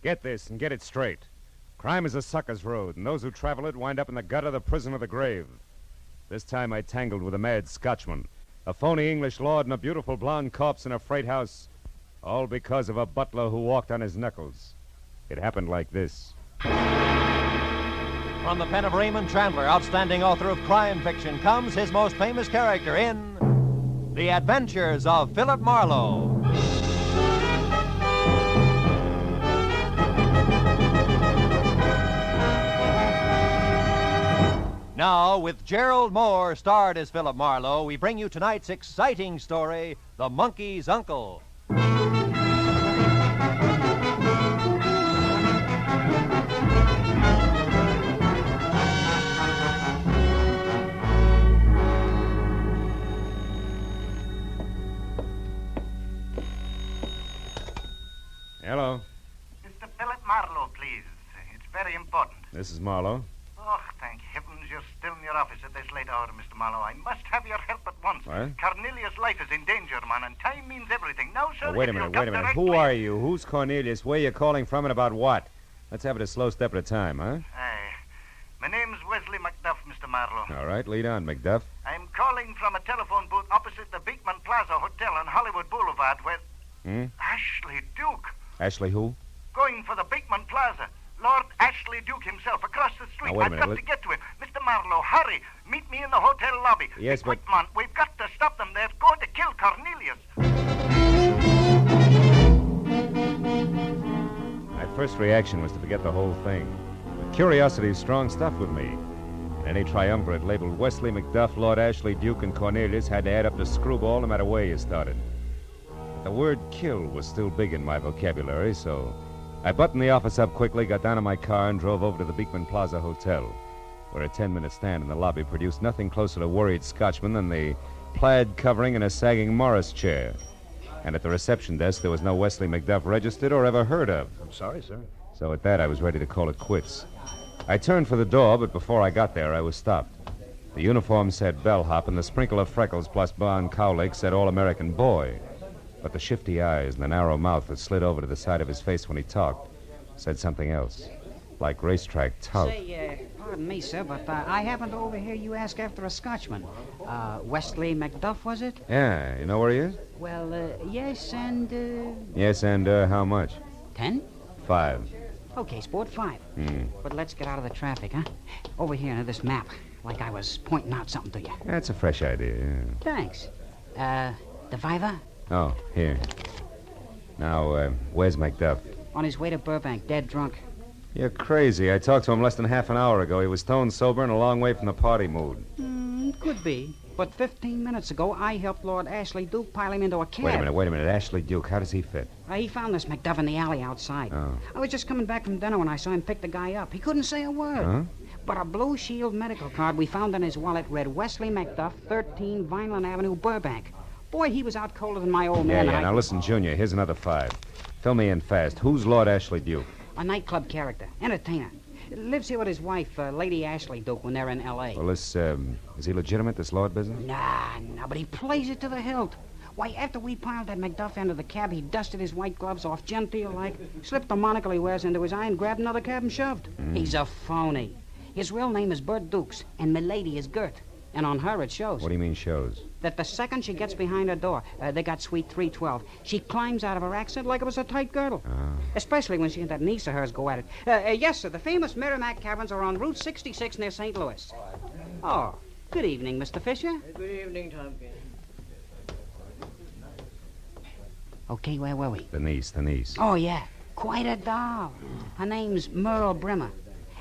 Get this and get it straight. Crime is a sucker's road, and those who travel it wind up in the gutter, the prison, or the grave. This time I tangled with a mad Scotchman, a phony English lord, and a beautiful blonde corpse in a freight house, all because of a butler who walked on his knuckles. It happened like this. From the pen of Raymond Chandler, outstanding author of crime fiction, comes his most famous character in The Adventures of Philip Marlowe. Now, with Gerald Moore starred as Philip Marlowe, we bring you tonight's exciting story, The Monkey's Uncle. Hello. Mr. Philip Marlowe, please. It's very important. This is Marlowe. Oh, thank heavens you're still in your office at this late hour, Mr. Marlowe. I must have your help at once. What? Cornelius' life is in danger, man, and time means everything. Now, sir, Wait a minute. Who are you? Who's Cornelius? Where are you calling from and about what? Let's have it a slow step at a time, huh? Aye. My name's Wesley Macduff, Mr. Marlowe. All right, lead on, Macduff. I'm calling from a telephone booth opposite the Beekman Plaza Hotel on Hollywood Boulevard where... Ashley Duke. Ashley who? Going for the Beekman Plaza. Lord Ashley Duke himself, across the street. Now, wait a minute. I've got to get to him. Mr. Marlowe, hurry. Meet me in the hotel lobby. Yes, Be quick, but... man. We've got to stop them. They're going to kill Cornelius. My first reaction was to forget the whole thing. But curiosity is strong stuff with me. And any triumvirate labeled Wesley Macduff, Lord Ashley Duke, and Cornelius had to add up to screwball no matter where you started. But the word kill was still big in my vocabulary, so... I buttoned the office up quickly, got down in my car, and drove over to the Beekman Plaza Hotel, where a 10-minute stand in the lobby produced nothing closer to worried Scotchman than the plaid covering and a sagging Morris chair. And at the reception desk, there was no Wesley Macduff registered or ever heard of. I'm sorry, sir. So at that, I was ready to call it quits. I turned for the door, but before I got there, I was stopped. The uniform said bellhop, and the sprinkle of freckles plus blonde cowlick said all-American boy. But the shifty eyes and the narrow mouth that slid over to the side of his face when he talked said something else, like racetrack tout. Say, pardon me, sir, but I happened to overhear you ask after a Scotchman. Wesley Macduff, was it? Yeah, you know where he is? Well, yes, and, Yes, and how much? 10? 5. Okay, sport, 5. But let's get out of the traffic, huh? Over here on this map, like I was pointing out something to you. That's a fresh idea, yeah. Thanks. The Viva? Oh, here. Now, where's Macduff? On his way to Burbank, dead drunk. You're crazy. I talked to him less than half an hour ago. He was stone sober and a long way from the party mood. Could be. But 15 minutes ago, I helped Lord Ashley Duke pile him into a cab. Wait a minute. Ashley Duke, how does he fit? He found this Macduff in the alley outside. Oh. I was just coming back from dinner when I saw him pick the guy up. He couldn't say a word. Huh? But a Blue Shield medical card we found in his wallet read Wesley Macduff, 13 Vineland Avenue, Burbank. Boy, he was out colder than my old man. Yeah. Now listen, Junior, here's another 5. Fill me in fast. Who's Lord Ashley Duke? A nightclub character. Entertainer. Lives here with his wife, Lady Ashley Duke, when they're in L.A. Well, is he legitimate, this Lord business? Nah, but he plays it to the hilt. Why, after we piled that Macduff into the cab, he dusted his white gloves off genteel-like, slipped the monocle he wears into his eye, and grabbed another cab and shoved. He's a phony. His real name is Bert Dukes, and Milady is Gert. And on her, it shows. What do you mean, shows? That the second she gets behind her door, they got suite 312, she climbs out of her accent like it was a tight girdle. Especially when she and that niece of hers go at it. Yes, sir, the famous Merrimack Caverns are on Route 66 near St. Louis. Oh, good evening, Mr. Fisher. Good evening, Tompkins. Okay, where were we? The niece. Oh, yeah. Quite a doll. Her name's Merle Brimmer.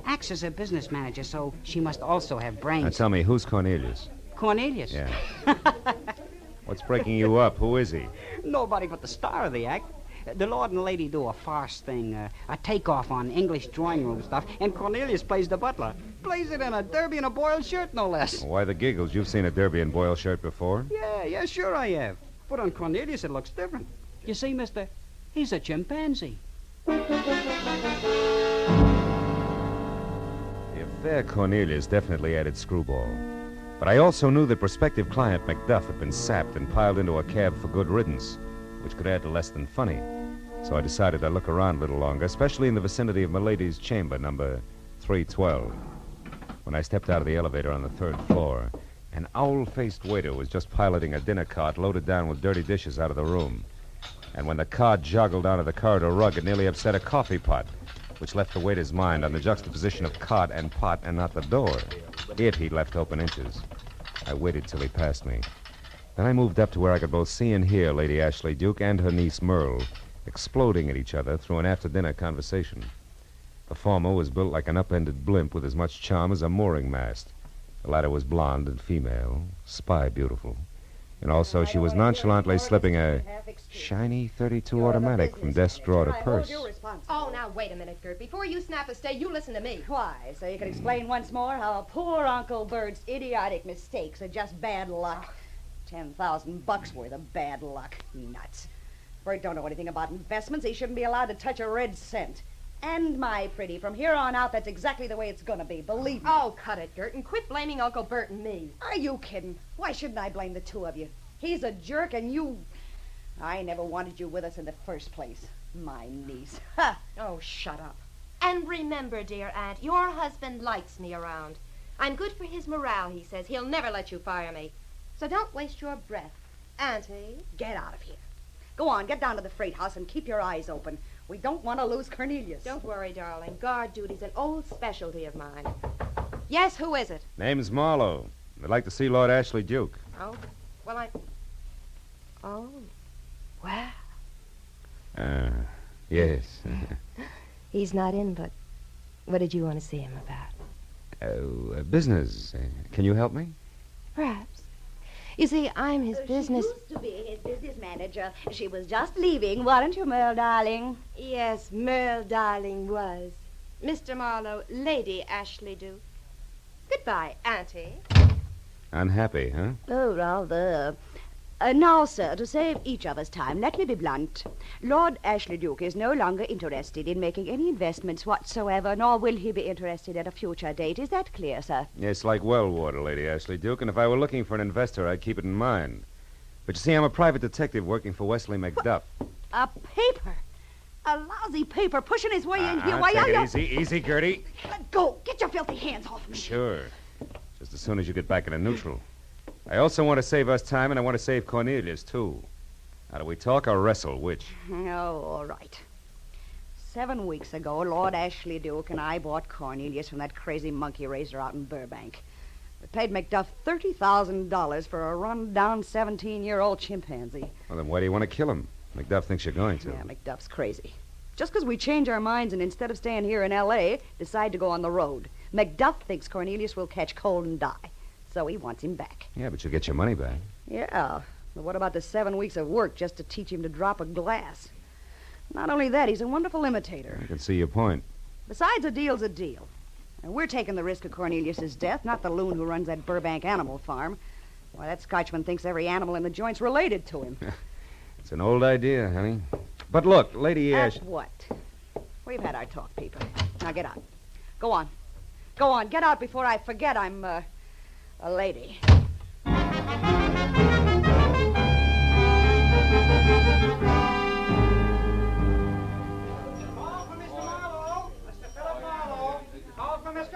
Acts as a business manager, so she must also have brains. Now tell me, who's Cornelius? Cornelius? Yeah. What's breaking you up? Who is he? Nobody but the star of the act. The Lord and Lady do a farce thing, a takeoff on English drawing room stuff, and Cornelius plays the butler. Plays it in a derby and a boiled shirt, no less. Well, why the giggles? You've seen a derby and boil shirt before? Yeah, sure I have. But on Cornelius, it looks different. You see, mister, he's a chimpanzee. The affair Cornelius definitely added screwball. But I also knew that prospective client Macduff had been sapped and piled into a cab for good riddance, which could add to less than funny. So I decided I'd look around a little longer, especially in the vicinity of Milady's chamber, number 312. When I stepped out of the elevator on the 3rd floor, an owl-faced waiter was just piloting a dinner cart loaded down with dirty dishes out of the room. And when the cart joggled onto the corridor rug, it nearly upset a coffee pot, which left the waiter's mind on the juxtaposition of cart and pot and not the door. He'd left open inches. I waited till he passed me. Then I moved up to where I could both see and hear Lady Ashley Duke and her niece Merle exploding at each other through an after-dinner conversation. The former was built like an upended blimp with as much charm as a mooring mast. The latter was blonde and female, spy beautiful. And also she was nonchalantly slipping a shiny .32 automatic from desk drawer to purse. Oh, now, wait a minute, Gert. Before you snap a stay, you listen to me. Why? So you can explain once more how poor Uncle Bert's idiotic mistakes are just bad luck. $10,000 worth of bad luck. Nuts. Bert don't know anything about investments. He shouldn't be allowed to touch a red cent. And, my pretty, from here on out, that's exactly the way it's going to be. Believe me. Oh, cut it, Gert, and quit blaming Uncle Bert and me. Are you kidding? Why shouldn't I blame the two of you? He's a jerk, and you... I never wanted you with us in the first place. My niece. Ha! Oh, shut up. And remember, dear Aunt, your husband likes me around. I'm good for his morale, he says. He'll never let you fire me. So don't waste your breath. Auntie? Get out of here. Go on, get down to the freight house and keep your eyes open. We don't want to lose Cornelius. Don't worry, darling. Guard duty's an old specialty of mine. Yes, who is it? Name's Marlowe. I'd like to see Lord Ashley Duke. Oh, well, Oh, well. Yes. He's not in, but what did you want to see him about? Business. Can you help me? Perhaps. You see, I'm his business... She used to be his business manager. She was just leaving, weren't you, Merle, darling? Yes, Merle, darling, was. Mr. Marlowe, Lady Ashley Duke. Goodbye, Auntie. Unhappy, huh? Oh, rather. Now, sir, to save each of us time, let me be blunt. Lord Ashley Duke is no longer interested in making any investments whatsoever, nor will he be interested at a future date. Is that clear, sir? Yes, like well water, Lady Ashley Duke, and if I were looking for an investor, I'd keep it in mind. But you see, I'm a private detective working for Wesley McDuff. A paper? A lousy paper pushing his way in here. Why take are it you... easy, easy, Gertie. Let go. Get your filthy hands off me. Sure. Just as soon as you get back into neutral. I also want to save us time, and I want to save Cornelius, too. Now, do we talk or wrestle? Which? Oh, all right. 7 weeks ago, Lord Ashley Duke and I bought Cornelius from that crazy monkey raiser out in Burbank. We paid Macduff $30,000 for a run-down 17-year-old chimpanzee. Well, then why do you want to kill him? McDuff thinks you're going to. Yeah, Macduff's crazy. Just because we change our minds and instead of staying here in L.A., decide to go on the road. Macduff thinks Cornelius will catch cold and die. So he wants him back. Yeah, but you'll get your money back. Yeah, but what about the 7 weeks of work just to teach him to drop a glass? Not only that, he's a wonderful imitator. I can see your point. Besides, a deal's a deal. And we're taking the risk of Cornelius's death, not the loon who runs that Burbank animal farm. Why, that Scotchman thinks every animal in the joint's related to him. It's an old idea, honey. But look, Lady Ash... What? We've had our talk, Peeper. Now get out. Go on. Go on, get out before I forget I'm, a lady.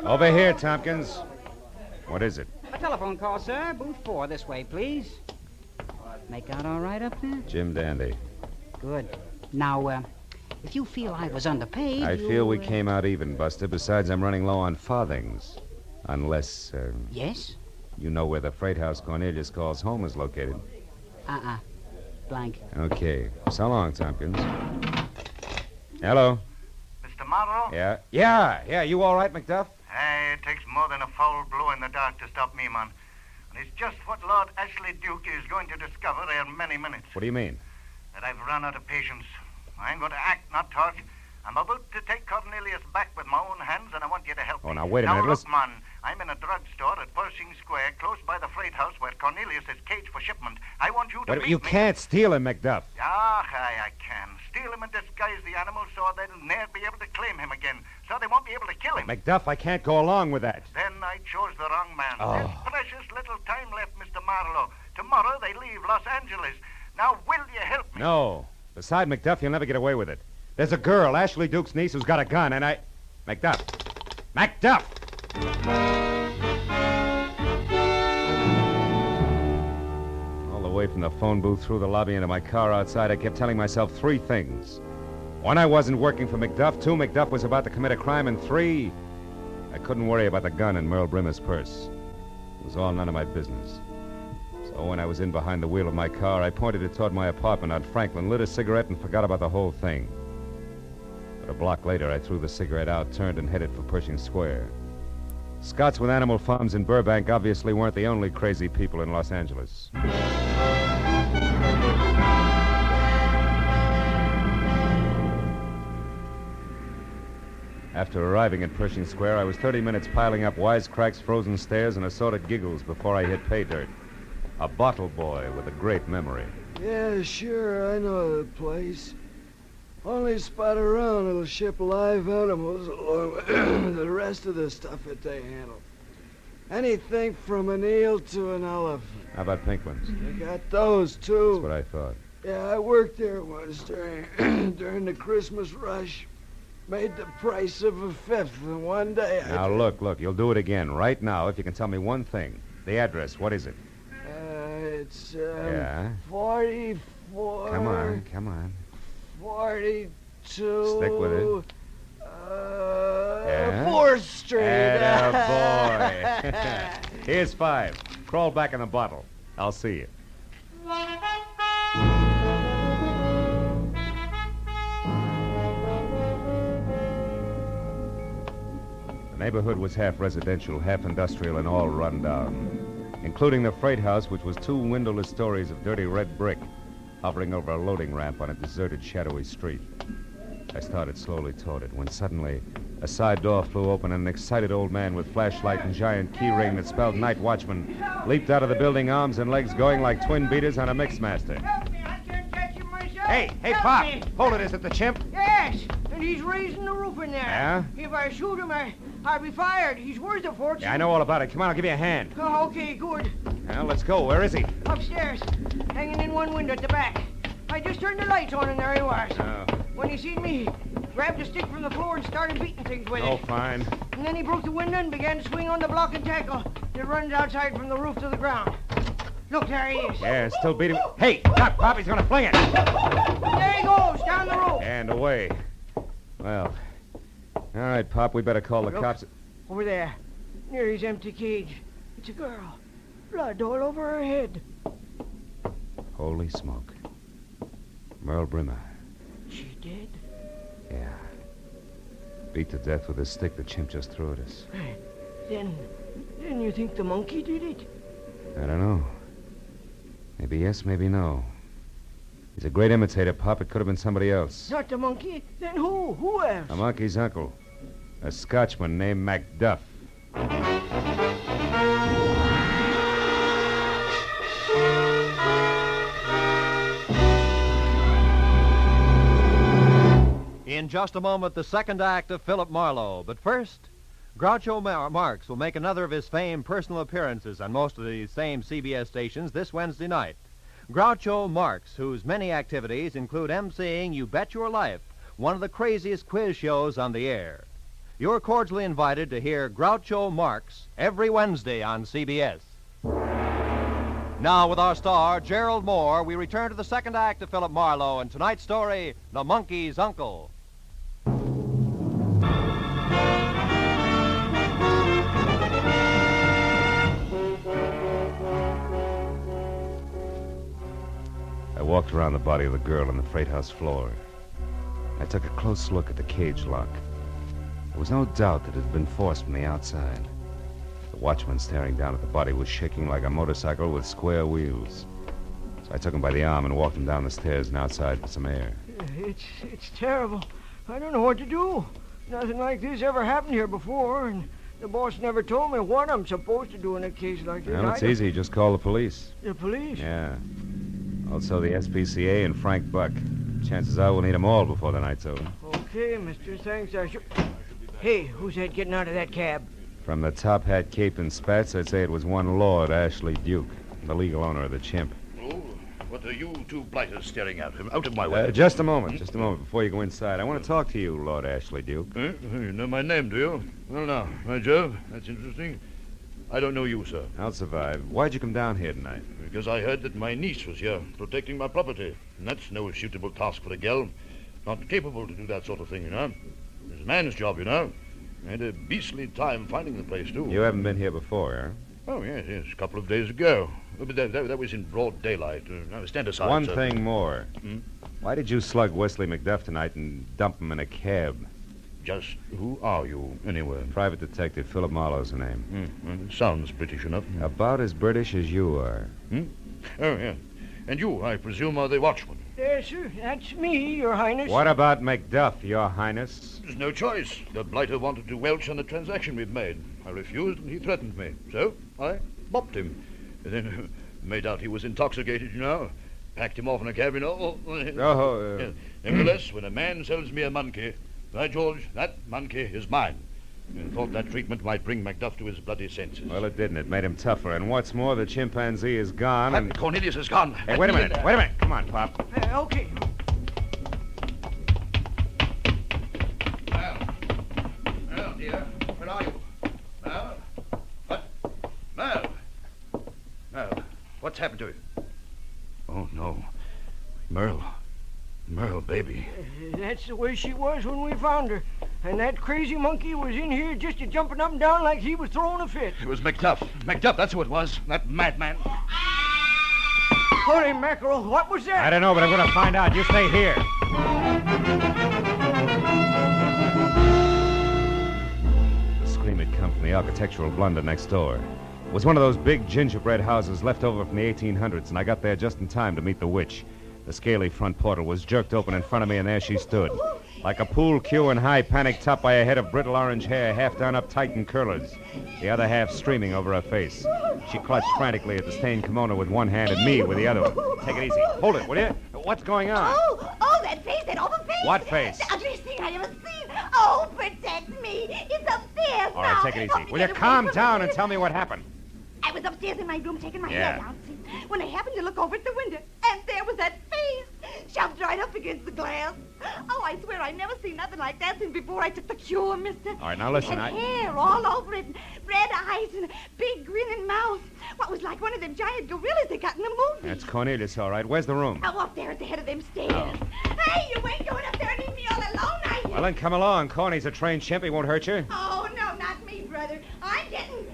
Over here, Tompkins. What is it? A telephone call, sir. Booth 4, this way, please. Make out all right up there? Jim Dandy. Good. Now, if you feel I was underpaid, I feel we came out even, Buster. Besides, I'm running low on farthings. Unless, Yes? you know where the freight house Cornelius calls home is located. Blank. Okay. So long, Tompkins. Hello? Mr. Marlowe? Yeah. You all right, McDuff? Hey, it takes more than a foul blow in the dark to stop me, man. And it's just what Lord Ashley Duke is going to discover ere many minutes. What do you mean? That I've run out of patience. I ain't going to act, not talk. I'm about to take Cornelius back with my own hands, and I want you to help me. Oh, now, wait a minute. Now, look, Listen. man, I'm in a drugstore at Pershing Square, close by the freight house where Cornelius is caged for shipment. I want you to Wait, meet you me. can't steal him, McDuff. I can. Steal him and disguise the animal so they'll ne'er be able to claim him again. So they won't be able to kill him. McDuff, I can't go along with that. Then I chose the wrong man. Oh. There's precious little time left, Mr. Marlowe. Tomorrow they leave Los Angeles. Now, will you help me? No. Beside McDuff, you'll never get away with it. There's a girl, Ashley Duke's niece, who's got a gun, and I... McDuff! McDuff! All the way from the phone booth through the lobby into my car outside, I kept telling myself 3 things. 1, I wasn't working for McDuff. 2, McDuff was about to commit a crime. And 3, I couldn't worry about the gun in Merle Brimmer's purse. It was all none of my business. So when I was in behind the wheel of my car, I pointed it toward my apartment on Franklin, lit a cigarette, and forgot about the whole thing. But a block later, I threw the cigarette out, turned, and headed for Pershing Square. Scots with animal farms in Burbank obviously weren't the only crazy people in Los Angeles. After arriving at Pershing Square, I was 30 minutes piling up wisecracks, frozen stares, and assorted giggles before I hit pay dirt. A bottle boy with a great memory. Yeah, sure, I know the place. Only spot around that'll ship live animals along with the rest of the stuff that they handle. Anything from an eel to an elephant. How about pink ones? They got those, too. That's what I thought. Yeah, I worked there once during the Christmas rush. Made the price of a fifth in one day. Now, look, you'll do it again right now if you can tell me one thing. The address, what is it? It's, Yeah? 44... Come on. 42... Stick with it. Yeah? 4th Street. Attaboy. Here's 5. Crawl back in the bottle. I'll see you. The neighborhood was half residential, half industrial, and all run down, including the freight house, which was 2 windowless stories of dirty red brick hovering over a loading ramp on a deserted, shadowy street. I started slowly toward it when suddenly a side door flew open and an excited old man with flashlight and giant key ring that spelled night watchman leaped out of the building, arms and legs going like twin beaters on a Mixmaster. Help me, I can't catch him myself. Hey, Help Pop! me. Hold it, is it the chimp? Yes, and he's raising the roof in there. Yeah? If I shoot him, I'll be fired. He's worth a fortune. Yeah, I know all about it. Come on, I'll give you a hand. Oh, okay, good. Now, let's go. Where is he? Upstairs, hanging in one window at the back. I just turned the lights on and there he was. Oh. When he seen me, he grabbed a stick from the floor and started beating things with Oh, it. fine. And then he broke the window and began to swing on the block and tackle that runs outside from the roof to the ground. Look, there he is. Yeah, still beating. Hey, stop, Pop. He's going to fling it. There he goes, down the rope. And away. Well, all right, Pop, we better call the Look. cops. Over there, near his empty cage. It's a girl. Blood all over her head. Holy smoke. Merle Brimmer. She dead? Yeah. Beat to death with a stick the chimp just threw at us. Then you think the monkey did it? I don't know. Maybe yes, maybe no. He's a great imitator, Pop. It could have been somebody else. Not the monkey? Then who? Who else? A monkey's uncle. A Scotchman named Macduff. In just a moment, the second act of Philip Marlowe. But first, Groucho Marx will make another of his famed personal appearances on most of the same CBS stations this Wednesday night. Groucho Marx, whose many activities include emceeing You Bet Your Life, one of the craziest quiz shows on the air. You're cordially invited to hear Groucho Marx every Wednesday on CBS. Now, with our star, Gerald Moore, we return to the second act of Philip Marlowe and tonight's story, The Monkey's Uncle. I walked around the body of the girl on the freight house floor. I took a close look at the cage lock. There was no doubt that it had been forced from the outside. The watchman staring down at the body was shaking like a motorcycle with square wheels. So I took him by the arm and walked him down the stairs and outside for some air. It's terrible. I don't know what to do. Nothing like this ever happened here before, and the boss never told me what I'm supposed to do in a case like this. Well, it's easy. Just call the police. The police? Yeah. Also the SPCA and Frank Buck. Chances are we'll need them all before the night's over. Okay, mister. Thanks. I sure... Hey, who's that getting out of that cab? From the top hat, cape, and spats, I'd say it was one Lord Ashley Duke, the legal owner of the chimp. Oh, what are you two blighters staring at? Out of my way. Just a moment before you go inside. I want to talk to you, Lord Ashley Duke. You know my name, do you? Well, now, by Jove, that's interesting. I don't know you, sir. I'll survive. Why'd you come down here tonight? Because I heard that my niece was here, protecting my property. And that's no suitable task for a girl. Not capable to do that sort of thing, you know. It's a man's job, you know. I had a beastly time finding the place, too. You haven't been here before, huh? Oh, yes, a couple of days ago. But that was in broad daylight. Now, stand aside, One sir. thing more. Why did you slug Wesley McDuff tonight and dump him in a cab? Just who are you, anyway? Private Detective Philip Marlowe's the name. Well, it sounds British enough. About as British as you are. Oh, yeah. And you, I presume, are the watchman. Yes, sir. That's me, Your Highness. What about McDuff, Your Highness? There's no choice. The blighter wanted to welch on the transaction we've made. I refused, and he threatened me. So I bopped him. And then made out he was intoxicated, you know. Packed him off in a cab, you know. Yeah. Nevertheless, when a man sells me a monkey, by George, that monkey is mine. And thought that treatment might bring Macduff to his bloody senses. Well, it didn't. It made him tougher. And what's more, the chimpanzee is gone and... Cornelius is gone. Hey, wait a minute. Come on, Pop. Okay. Well, dear, where are you? Merle? What? Merle, what's happened to you? Oh, no. Merle, baby. That's the way she was when we found her. And that crazy monkey was in here just jumping up and down like he was throwing a fit. It was Macduff. Macduff, that's who it was. That madman. Holy mackerel, what was that? I don't know, but I'm going to find out. You stay here. The scream had come from the architectural blunder next door. It was one of those big gingerbread houses left over from the 1800s, and I got there just in time to meet the witch. The scaly front portal was jerked open in front of me, and there she stood. Like a pool cue in high panic, topped by a head of brittle orange hair, half done up tight in curlers, the other half streaming over her face. She clutched frantically at the stained kimono with one hand and me with the other one. Take it easy. Hold it, will you? What's going on? Oh, that face, that awful face. What face? The ugliest thing I ever seen. Oh, protect me. It's upstairs All right, take it easy. Will you calm down and tell me what happened? I was upstairs in my room taking my hair down, see, when I happened to look over at the window, and there was that face, shoved right up against the glass. Oh, I swear I never seen nothing like that since before I took the cure, mister. All right, now listen, It had hair all over it, and red eyes, and a big grinning mouth. What was like one of them giant gorillas they got in the movie. That's Cornelius, all right. Where's the room? Oh, up there at the head of them stairs. Hey, you ain't going up there and leave me all alone, are you? Well, then come along. Corny's a trained chimp. He won't hurt you. Oh, no, not me, brother. I'm getting...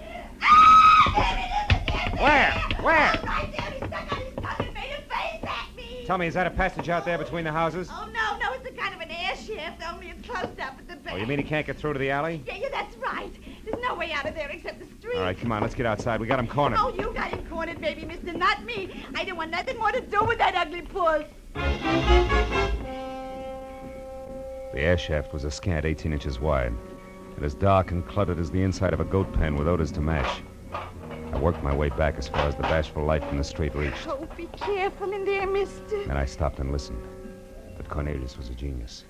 Where? Right there, he stuck out his tongue and made a face at me. Tell me, is that a passage out there between the houses? Oh, no, it's a kind of an air shaft, only it's closed up at the back. Oh, you mean he can't get through to the alley? Yeah, that's right. There's no way out of there except the street. All right, come on, let's get outside. We got him cornered. Oh, you got him cornered, baby, mister, not me. I don't want nothing more to do with that ugly puss. The air shaft was a scant 18 inches wide, and as dark and cluttered as the inside of a goat pen with odors to match. I worked my way back as far as the bashful light from the street reached. Oh, be careful in there, mister. Then I stopped and listened. But Cornelius was a genius.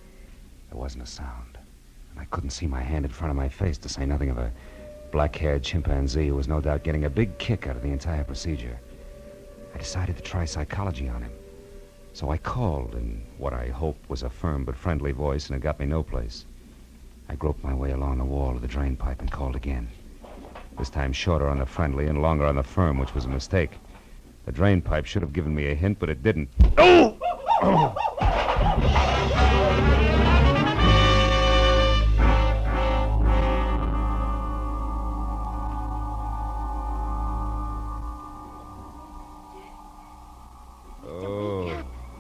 There wasn't a sound. And I couldn't see my hand in front of my face, to say nothing of a black-haired chimpanzee who was no doubt getting a big kick out of the entire procedure. I decided to try psychology on him. So I called in what I hoped was a firm but friendly voice, and it got me no place. I groped my way along the wall of the drain pipe and called again. This time shorter on the friendly and longer on the firm, which was a mistake. The drain pipe should have given me a hint, but it didn't. Oh! Oh!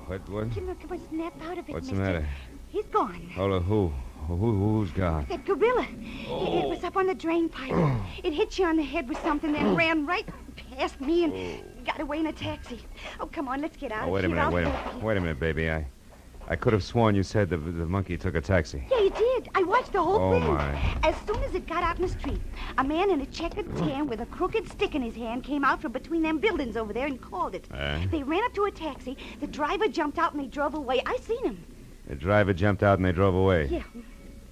What? Look, it was snapped out of it, What's the mister. matter? He's gone. Hold on, who's gone? That gorilla. It was up on the drain pipe. It hit you on the head with something, then ran right past me and got away in a taxi. Oh, come on, let's get out Oh, of wait a here. minute, wait a minute, baby. I could have sworn you said the monkey took a taxi. Yeah, you did. I watched the whole Oh, thing. my. As soon as it got out in the street, a man in a checkered tan with a crooked stick in his hand came out from between them buildings over there and called it. They ran up to a taxi. The driver jumped out and they drove away. I seen him. The driver jumped out and they drove away. Yeah.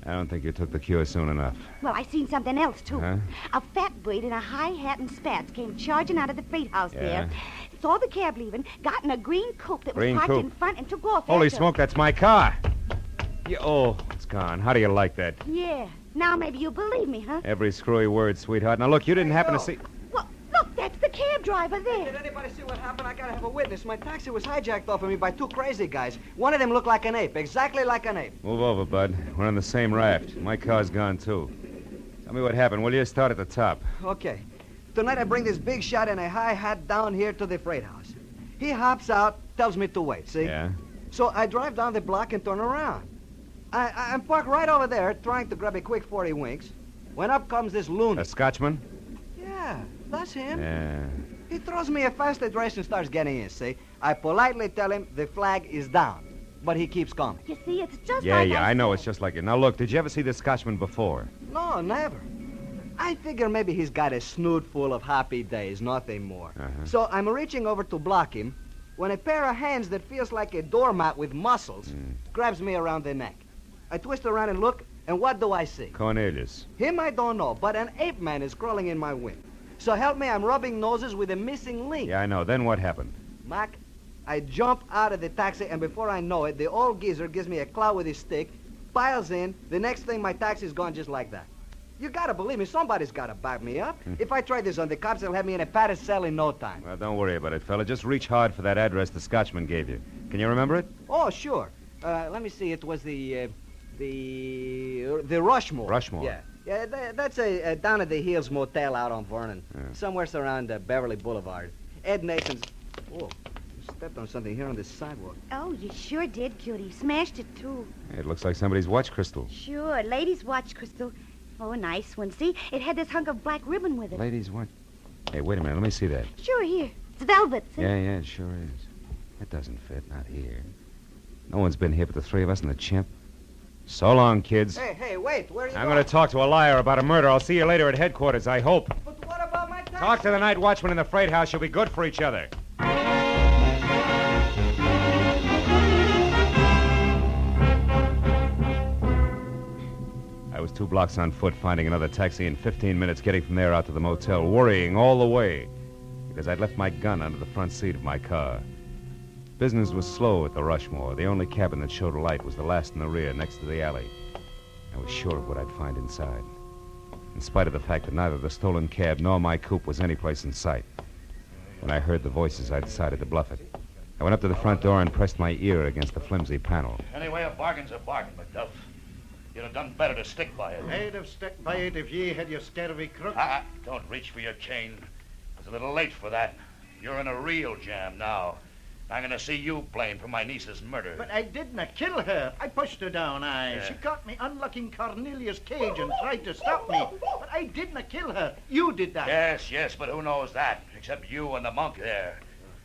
I don't think you took the cure soon enough. Well, I seen something else, too. Huh? A fat bird in a high hat and spats came charging out of the freight house Yeah. there, saw the cab leaving, got in a green coupe that was Green parked coupe? in front, and took off Holy after. smoke, that's my car. Oh, it's gone. How do you like that? Yeah. Now maybe you'll believe me, huh? Every screwy word, sweetheart. Now, look, you didn't happen to see... Well, look, that's the cab driver there. Did anybody see what happened? I gotta have a witness. My taxi was hijacked off of me by two crazy guys. One of them looked like an ape, exactly like an ape. Move over, bud. We're on the same raft. My car's gone, too. Tell me what happened, will you? Start at the top. Okay. Tonight I bring this big shot in a high hat down here to the freight house. He hops out, tells me to wait, see? Yeah? So I drive down the block and turn around. I'm parked right over there, trying to grab a quick 40 winks, when up comes this A lunatic. Scotchman? Yeah, that's him. Yeah. He throws me a fast address and starts getting in, see? I politely tell him the flag is down, but he keeps coming. You see, it's just Yeah, like I know. said. It's just like it. Now, look, did you ever see this Scotchman before? No, never. I figure maybe he's got a snoot full of happy days, nothing more. Uh-huh. So I'm reaching over to block him when a pair of hands that feels like a doormat with muscles grabs me around the neck. I twist around and look, and what do I see? Cornelius. Him I don't know, but an ape man is crawling in my wing. So help me, I'm rubbing noses with a missing link. Yeah, I know. Then what happened? Mac, I jump out of the taxi, and before I know it, the old geezer gives me a clout with his stick, piles in. The next thing, my taxi's gone just like that. You gotta believe me, somebody's gotta back me up. If I try this on the cops, they'll have me in a padded cell in no time. Well, don't worry about it, fella. Just reach hard for that address the Scotchman gave you. Can you remember it? Oh, sure. Let me see, it was the Rushmore. Rushmore? Yeah. Yeah, that's a down at the Hills Motel out on Vernon. Yeah. Somewhere around Beverly Boulevard. Ed Nathan's... Oh, stepped on something here on this sidewalk. Oh, you sure did, cutie. Smashed it, too. It looks like somebody's watch crystal. Sure, ladies' watch crystal. Oh, a nice one. See, it had this hunk of black ribbon with it. Ladies' watch. Hey, wait a minute. Let me see that. Sure, here. It's velvet, see? Yeah, it sure is. It doesn't fit. Not here. No one's been here but the three of us and the chimp. So long, kids. Hey, wait, where are you I'm going? going to talk to a liar about a murder. I'll see you later at headquarters, I hope. But what about my taxi? Talk to the night watchman in the freight house. You'll be good for each other. I was 2 blocks on foot, finding another taxi in 15 minutes, getting from there out to the motel, worrying all the way, because I'd left my gun under the front seat of my car. Business was slow at the Rushmore. The only cabin that showed a light was the last in the rear, next to the alley. I was sure of what I'd find inside, in spite of the fact that neither the stolen cab nor my coupe was anyplace in sight. When I heard the voices, I decided to bluff it. I went up to the front door and pressed my ear against the flimsy panel. Anyway, a bargain's a bargain, McDuff. You'd have done better to stick by it. I'd have stuck by it if ye had your scurvy crook. Don't reach for your chain. It's a little late for that. You're in a real jam now. I'm going to see you blamed for my niece's murder. But I didn't kill her. I pushed her down, Yeah. She caught me unlocking Cornelius' cage and tried to stop me. But I didn't kill her. You did that. Yes, but who knows that? Except you and the monk there.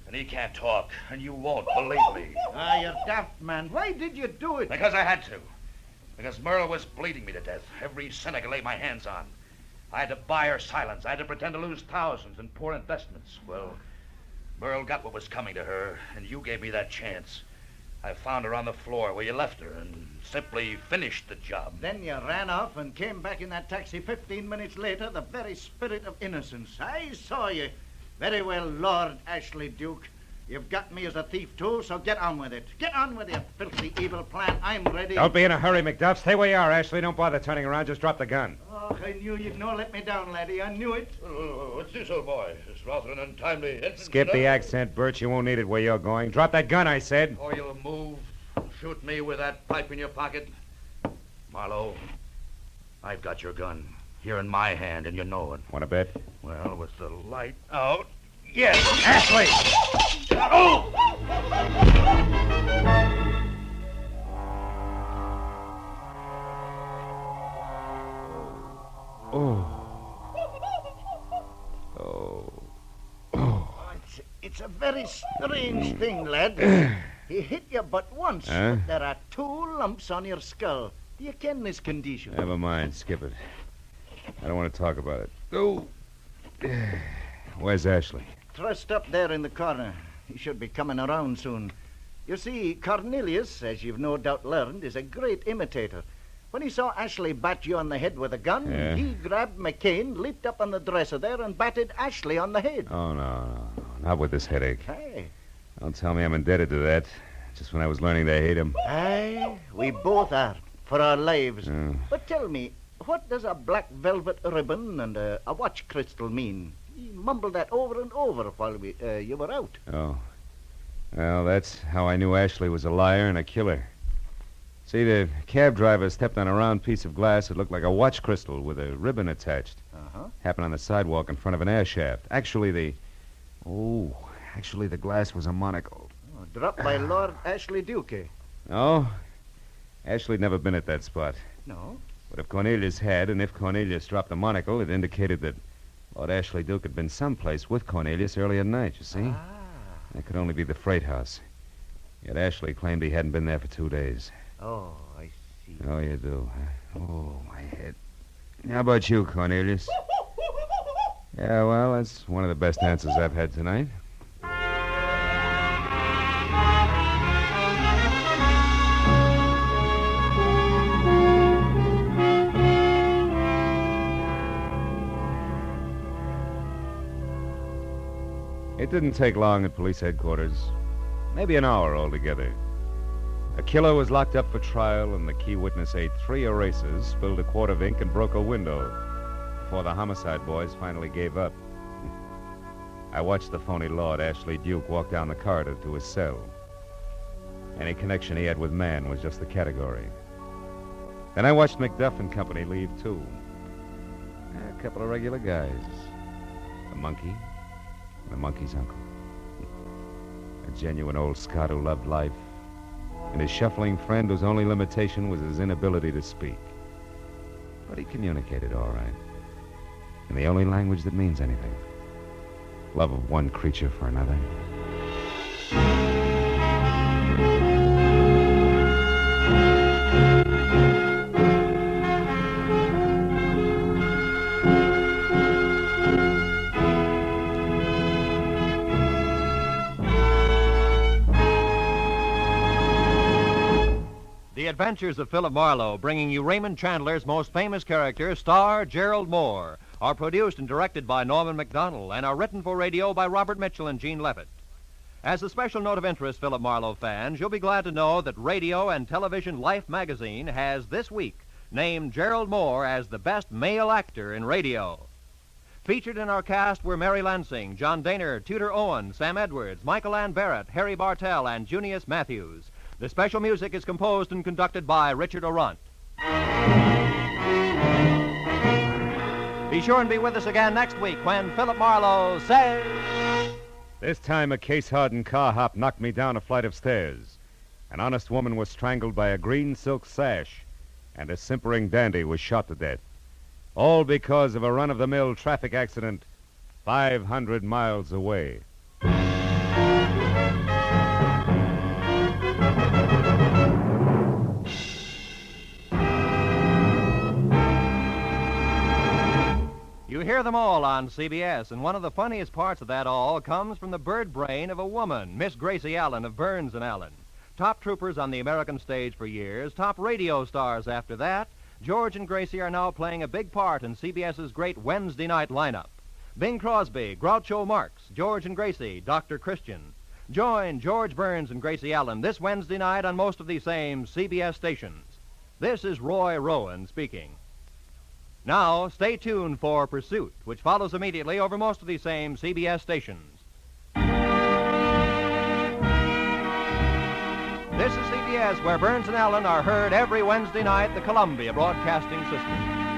And he can't talk, and you won't believe me. You're daft, man. Why did you do it? Because I had to. Because Marlowe was bleeding me to death. Every cent I could lay my hands on. I had to buy her silence. I had to pretend to lose thousands in poor investments. Well, Merle got what was coming to her, and you gave me that chance. I found her on the floor where you left her and simply finished the job. Then you ran off and came back in that taxi 15 minutes later, the very spirit of innocence. I saw you. Very well, Lord Ashley Duke. You've got me as a thief, too, so get on with it. Get on with your filthy, evil plan. I'm ready. Don't be in a hurry, McDuff. Stay where you are, Ashley. Don't bother turning around. Just drop the gun. Oh, I knew you'd no let me down, laddie. I knew it. What's this, old boy? It's rather an untimely entrance. Skip the accent, Bert. You won't need it where you're going. Drop that gun, I said. Or you'll move, shoot me with that pipe in your pocket. Marlowe, I've got your gun here in my hand, and you know it. Want to bet? Well, with the light out. Yes, Ashley! Oh! It's a very strange thing, lad. He hit you but once, Huh? but there are 2 lumps on your skull. Do you ken this condition? Never mind. Skip it. I don't want to talk about it. Oh. Where's Ashley? Trussed up there in the corner. He should be coming around soon. You see, Cornelius, as you've no doubt learned, is a great imitator. When he saw Ashley bat you on the head with a gun, Yeah. he grabbed McCain, leaped up on the dresser there, and batted Ashley on the head. Oh, no. Not with this headache. Hey. Don't tell me I'm indebted to that. Just when I was learning to hate him. Aye, we both are, for our lives. Yeah. But tell me, what does a black velvet ribbon and a watch crystal mean? He mumbled that over and over while you were out. Oh. Well, that's how I knew Ashley was a liar and a killer. See, the cab driver stepped on a round piece of glass that looked like a watch crystal with a ribbon attached. Uh-huh. Happened on the sidewalk in front of an air shaft. Actually, the glass was a monocle. Oh, dropped by Lord Ashley Duke, eh? No, Ashley'd never been at that spot. No? But if Cornelius had, and if Cornelius dropped the monocle, it indicated that Lord Ashley Duke had been someplace with Cornelius early at night, you see? Ah. That could only be the freight house. Yet Ashley claimed he hadn't been there for 2 days. Oh, I see. Oh, you do, huh? Oh, my head. How about you, Cornelius? Yeah, well, that's one of the best answers I've had tonight. It didn't take long at police headquarters. Maybe an hour altogether. A killer was locked up for trial, and the key witness ate 3 erasers, spilled a quart of ink, and broke a window before the homicide boys finally gave up. I watched the phony Lord Ashley Duke walk down the corridor to his cell. Any connection he had with man was just the category. Then I watched Macduff and company leave, too. A couple of regular guys. The monkey, and the monkey's uncle. A genuine old Scot who loved life, and his shuffling friend whose only limitation was his inability to speak. But he communicated all right, in the only language that means anything. Love of one creature for another. The Adventures of Philip Marlowe, bringing you Raymond Chandler's most famous character, star Gerald Moore, are produced and directed by Norman MacDonald and are written for radio by Robert Mitchell and Gene Levitt. As a special note of interest, Philip Marlowe fans, you'll be glad to know that Radio and Television Life magazine has this week named Gerald Moore as the best male actor in radio. Featured in our cast were Mary Lansing, John Daner, Tudor Owen, Sam Edwards, Michael Ann Barrett, Harry Bartell, and Junius Matthews. The special music is composed and conducted by Richard Orant. Be sure and be with us again next week when Philip Marlowe says... This time a case-hardened car hop knocked me down a flight of stairs. An honest woman was strangled by a green silk sash, and a simpering dandy was shot to death. All because of a run-of-the-mill traffic accident 500 miles away. You hear them all on CBS, and one of the funniest parts of that all comes from the bird brain of a woman, Miss Gracie Allen of Burns and Allen. Top troopers on the American stage for years, top radio stars after that, George and Gracie are now playing a big part in CBS's great Wednesday night lineup. Bing Crosby, Groucho Marx, George and Gracie, Dr. Christian. Join George Burns and Gracie Allen this Wednesday night on most of these same CBS stations. This is Roy Rowan speaking. Now, stay tuned for Pursuit, which follows immediately over most of these same CBS stations. This is CBS, where Burns and Allen are heard every Wednesday night, the Columbia Broadcasting System.